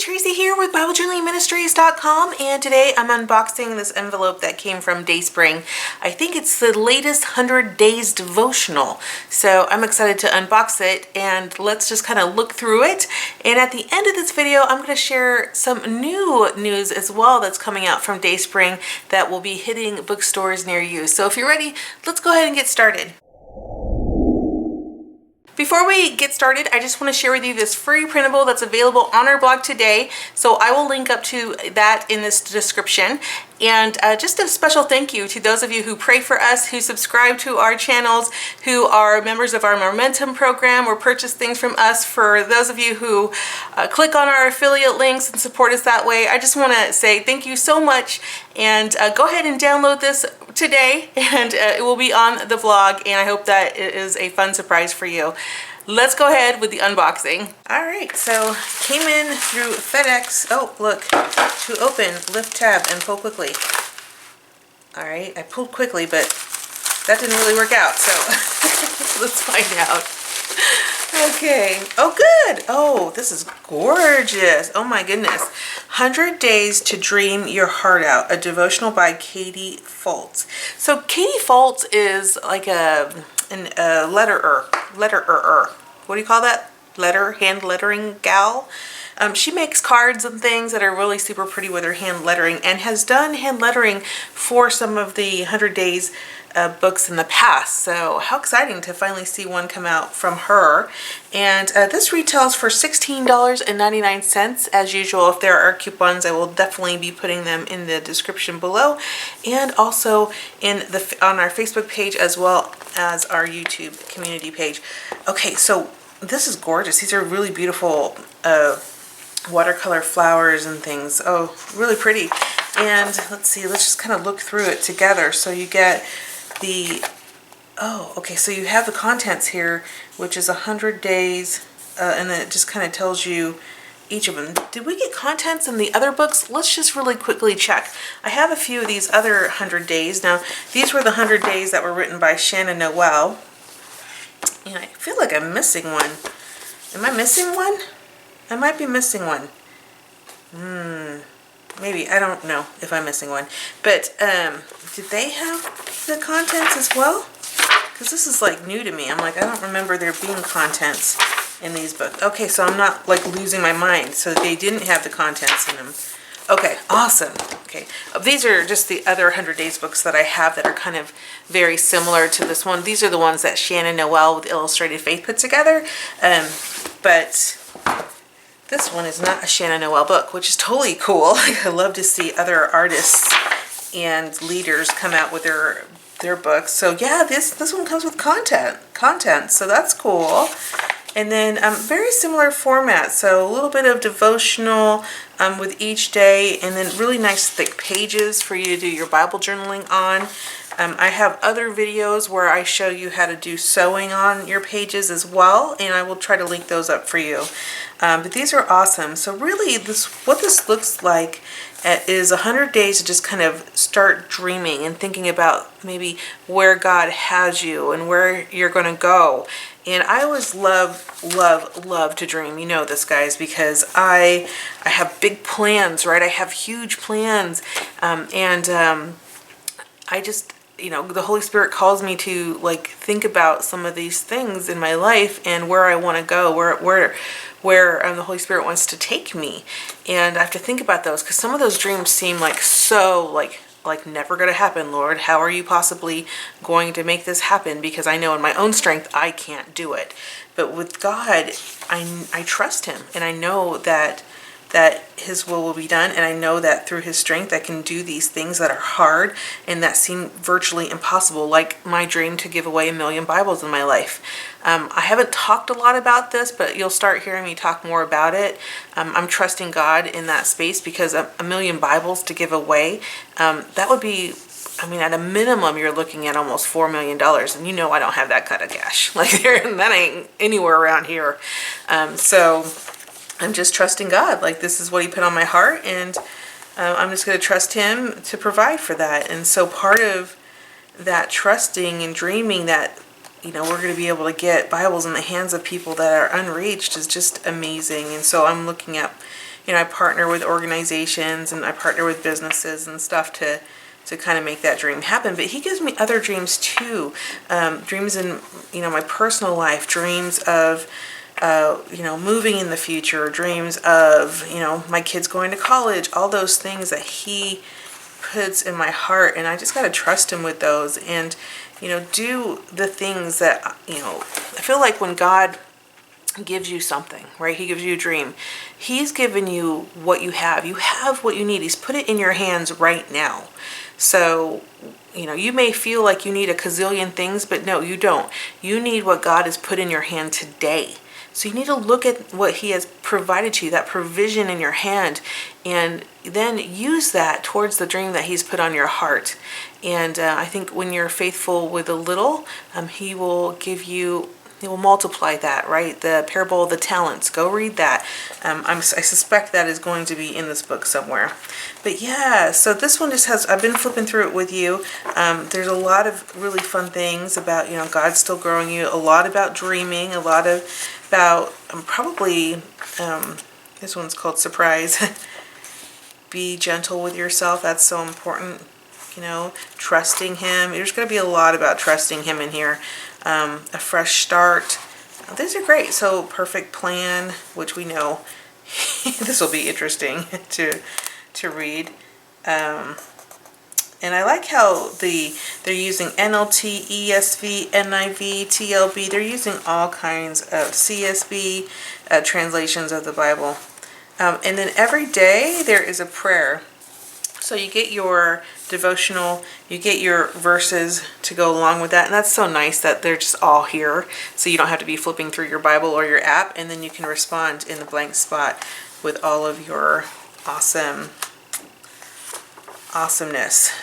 Tracy here with BibleJournalingMinistries.com, and today I'm unboxing this envelope that came from DaySpring. I think it's the latest 100 Days devotional, so I'm excited to unbox it, and let's just kind of look through it. And at the end of this video, I'm going to share some new news as well that's coming out from DaySpring that will be hitting bookstores near you. So if you're ready, let's go ahead and get started. Before we get started, I just want to share with you this free printable that's available on our blog today. So I will link up to that in this description. And just a special thank you to those of you who pray for us, who subscribe to our channels, who are members of our Momentum program or purchase things from us. For those of you who click on our affiliate links and support us that way, I just want to say thank you so much. And go ahead and download this today, and it will be on the blog, and I hope that it is a fun surprise for you. Let's go ahead with the unboxing. All right, so came in through FedEx. Oh, look, to open, lift tab and pull quickly. All right, I pulled quickly, but that didn't really work out, so let's find out. Okay, oh good. Oh, this is gorgeous. Oh my goodness. 100 Days to Dream Your Heart Out, a devotional by Katie Foltz. So Katie Foltz is like a letterer. What do you call that? Hand lettering gal. She makes cards and things that are really super pretty with her hand lettering, and has done hand lettering for some of the 100 Days books in the past. So how exciting to finally see one come out from her. And this retails for $16.99 as usual. If there are coupons, I will definitely be putting them in the description below, and also on our Facebook page as well as our YouTube community page. Okay, so this is gorgeous. These are really beautiful watercolor flowers and things. Oh, really pretty. And let's see, let's just kind of look through it together. So you get okay, so you have the contents here, which is 100 days, and then it just kind of tells you each of them. Did we get contents in the other books? Let's just really quickly check. I have a few of these other 100 Days. Now, these were the 100 Days that were written by Shannon Noel, and I feel like I'm missing one. Am I missing one? I might be missing one. Maybe, I don't know if I'm missing one. But did they have the contents as well? Because this is like new to me. I'm like, I don't remember there being contents in these books. Okay, so I'm not like losing my mind. So they didn't have the contents in them. Okay, awesome. Okay, these are just the other 100 Days books that I have that are kind of very similar to this one. These are the ones that Shannon Noel with Illustrated Faith put together. But this one is not a Shannon Noel book, which is totally cool. I love to see other artists and leaders come out with their books. So yeah, this one comes with content. So that's cool. And then very similar format. So a little bit of devotional with each day, and then really nice thick pages for you to do your Bible journaling on. I have other videos where I show you how to do sewing on your pages as well, and I will try to link those up for you. But these are awesome. So really, what this looks like is 100 days to just kind of start dreaming and thinking about maybe where God has you and where you're going to go. And I always love to dream. You know this, guys, because I have big plans, right? I have huge plans, I just, the Holy Spirit calls me to like think about some of these things in my life and where I want to go, where the Holy Spirit wants to take me. And I have to think about those, because some of those dreams seem like so like never going to happen. Lord, how are you possibly going to make this happen? Because I know in my own strength I can't do it. But with God, I trust him, and I know that his will be done, and I know that through his strength I can do these things that are hard and that seem virtually impossible, like my dream to give away 1 million Bibles in my life. I haven't talked a lot about this, but you'll start hearing me talk more about it. I'm trusting God in that space, because 1 million Bibles to give away, that would be, at a minimum, you're looking at almost $4 million, and you know I don't have that kind of cash. Like that ain't anywhere around here. So I'm just trusting God. Like, this is what he put on my heart, and I'm just going to trust him to provide for that. And so part of that trusting and dreaming that, we're going to be able to get Bibles in the hands of people that are unreached is just amazing. And so I'm looking at, I partner with organizations and I partner with businesses and stuff to kind of make that dream happen. But he gives me other dreams too. Dreams in, my personal life, dreams of, moving in the future, dreams of, my kids going to college, all those things that he puts in my heart. And I just got to trust him with those and, do the things that, I feel like when God gives you something, right? He gives you a dream. He's given you what you have. You have what you need. He's put it in your hands right now. So, you may feel like you need a gazillion things, but no, you don't. You need what God has put in your hand today. So you need to look at what he has provided to you, that provision in your hand, and then use that towards the dream that he's put on your heart. And I think when you're faithful with a little, he will multiply that, right? The parable of the talents. Go read that. I suspect that is going to be in this book somewhere. But yeah, so this one just has, I've been flipping through it with you. There's a lot of really fun things about, God's still growing you. A lot about dreaming. A lot about probably, this one's called Surprise. Be gentle with yourself. That's so important. Trusting him. There's going to be a lot about trusting him in here. A fresh start. These are great. So perfect plan, which we know this will be interesting to read. And I like how they're using NLT, ESV, NIV, TLB. They're using all kinds of CSB translations of the Bible. And then every day there is a prayer. So you get your devotional, you get your verses to go along with that. And that's so nice that they're just all here. So you don't have to be flipping through your Bible or your app. And then you can respond in the blank spot with all of your awesomeness.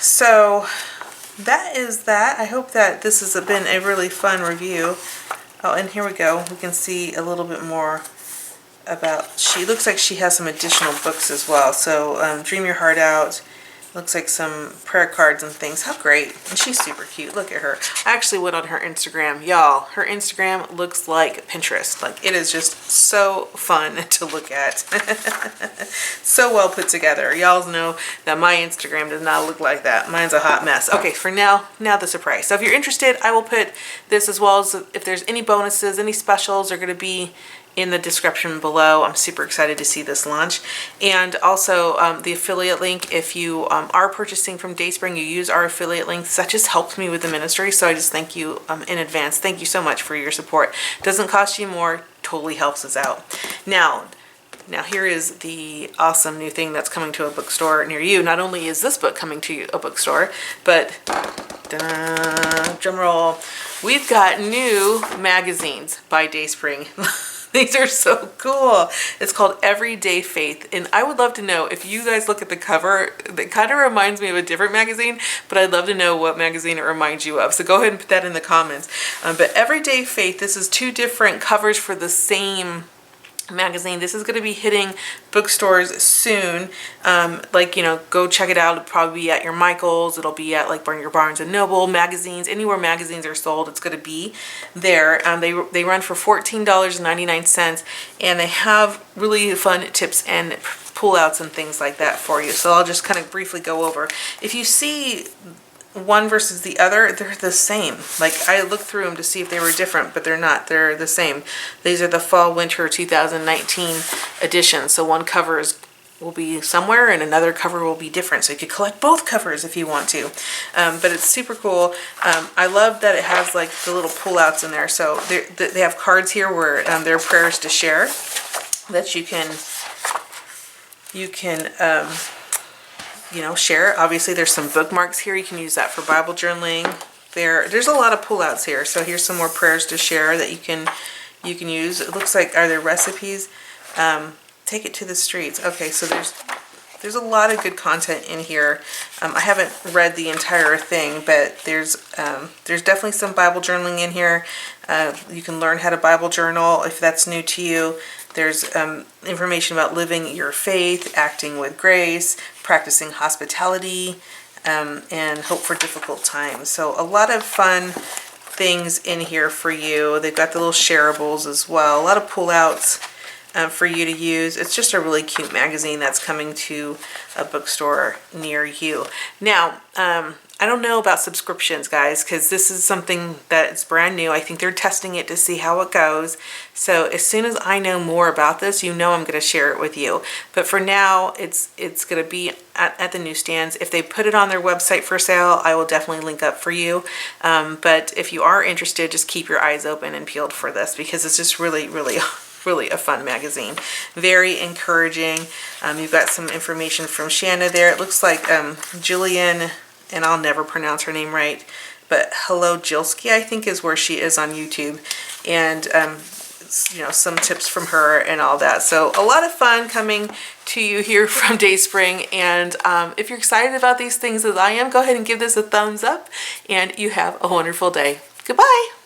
So that is that. I hope that this has been a really fun review. Oh, and here we go. We can see a little bit more about, she looks like she has some additional books as well. So Dream Your Heart Out. Looks like some prayer cards and things. How great. And she's super cute. Look at her. I actually went on her Instagram. Y'all, her Instagram looks like Pinterest. Like, it is just so fun to look at. So well put together. Y'all know that my Instagram does not look like that. Mine's a hot mess. Okay, for now the surprise. So if you're interested, I will put this, as well as if there's any bonuses, any specials, are going to be in the description below. I'm super excited to see this launch. And also the affiliate link, if you are purchasing from DaySpring, you use our affiliate links. That just helps me with the ministry. So I just thank you in advance. Thank you so much for your support. Doesn't cost you more, totally helps us out. Now here is the awesome new thing that's coming to a bookstore near you. Not only is this book coming to a bookstore, but drum roll, we've got new magazines by DaySpring. These are so cool. It's called Everyday Faith. And I would love to know, if you guys look at the cover, it kind of reminds me of a different magazine, but I'd love to know what magazine it reminds you of. So go ahead and put that in the comments. But Everyday Faith, this is two different covers for the same magazine. This is going to be hitting bookstores soon. Go check it out. It'll probably be at your Michael's. It'll be at like your Barnes and Noble magazines. Anywhere magazines are sold, it's going to be there. They run for $14.99, and they have really fun tips and pullouts and things like that for you. So I'll just kind of briefly go over. If you see one versus the other, they're the same. Like, I looked through them to see if they were different, but they're not. They're the same. These are the fall winter 2019 editions. So one cover will be somewhere and another cover will be different. So you could collect both covers if you want to. But it's super cool. I love that it has like the little pullouts in there. So they have cards here where there are prayers to share that you can share. Obviously, there's some bookmarks here. You can use that for Bible journaling. There's a lot of pullouts here. So here's some more prayers to share that you can use. It looks like, are there recipes? Take it to the streets. Okay, so there's a lot of good content in here. I haven't read the entire thing, but there's definitely some Bible journaling in here. You can learn how to Bible journal if that's new to you. There's information about living your faith, acting with grace, practicing hospitality, and hope for difficult times. So a lot of fun things in here for you. They've got the little shareables as well. A lot of pullouts. for you to use. It's just a really cute magazine that's coming to a bookstore near you. Now, I don't know about subscriptions, guys, because this is something that's brand new. I think they're testing it to see how it goes. So as soon as I know more about this, you know I'm going to share it with you. But for now, it's going to be at the newsstands. If they put it on their website for sale, I will definitely link up for you. But if you are interested, just keep your eyes open and peeled for this, because it's just really, really really a fun magazine. Very encouraging. You've got some information from Shanna there. It looks like Jillian, and I'll never pronounce her name right, but Hello Jilski, I think, is where she is on YouTube. And you know, some tips from her and all that. So a lot of fun coming to you here from DaySpring. And if you're excited about these things as I am, go ahead and give this a thumbs up, and you have a wonderful day. Goodbye.